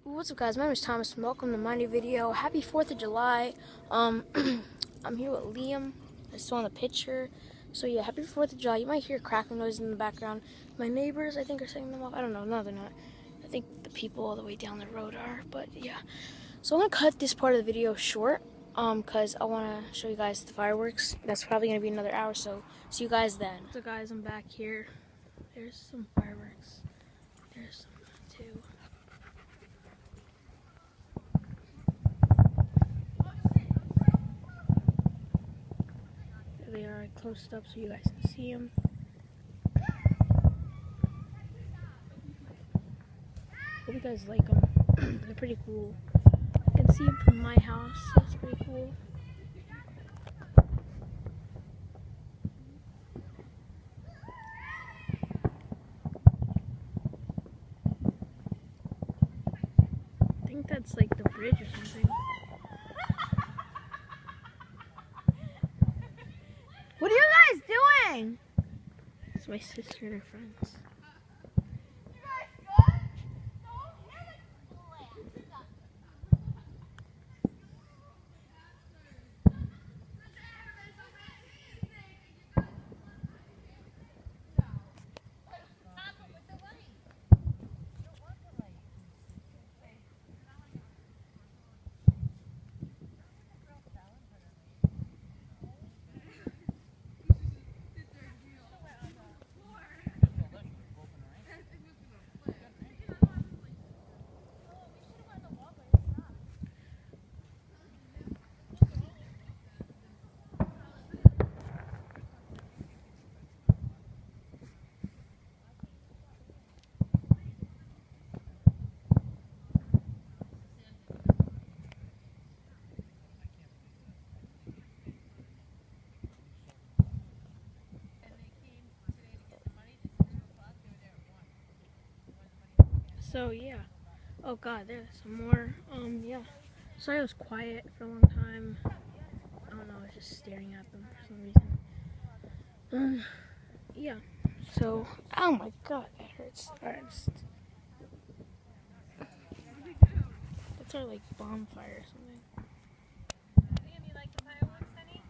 What's up, guys? My name is Thomas and welcome to my new video. Happy 4th of July. I'm here with Liam. I saw in the picture. So yeah, happy 4th of July. You might hear crackling noises in the background. My neighbors, I think, are setting them off. I don't know. No, they're not. I think the people all the way down the road are. But yeah. So I'm going to cut this part of the video short because I want to show you guys the fireworks. That's probably going to be another hour, so see you guys then. So guys, I'm back here. There's some fireworks. There's some too. They are close up so you guys can see them. Hope you guys like them. They're pretty cool. You can see them from my house. That's pretty cool. I think that's like the bridge or something. What are you guys doing? It's my sister and her friends. So yeah. Oh god, there's some more. Yeah. Sorry I was quiet for a long time. I don't know, I was just staring at them for some reason. Yeah. So, oh my god, that hurts. Alright, that's our like bonfire or something. Liam, you like the fireworks, honey?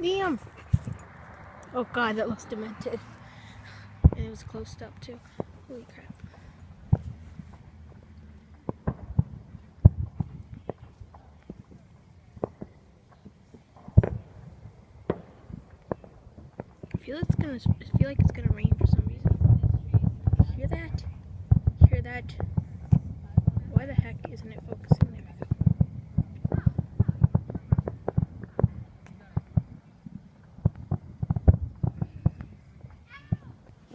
Liam! Oh god, that looks demented. And it was closed up too. Holy crap. I feel like it's gonna rain for some reason. Hear that? Hear that? Why the heck isn't it focusing there?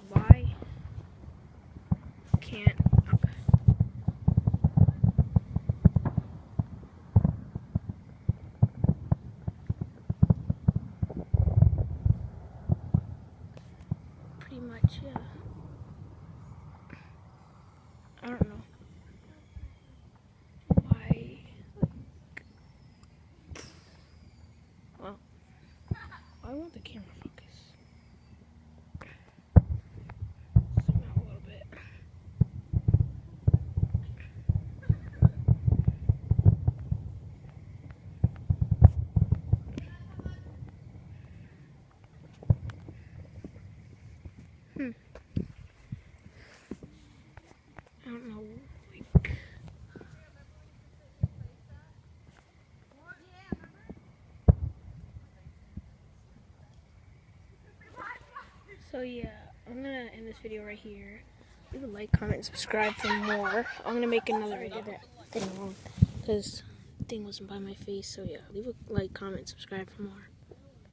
Why can't? Okay. Pretty much, yeah. I don't know why. Well, I want the camera focus. Zoom out a little bit. I don't know, like. So yeah, I'm gonna end this video right here. Leave a like, comment, and subscribe for more. I'm gonna make another video that thing wrong because the thing wasn't by my face. So yeah, leave a like, comment, subscribe for more.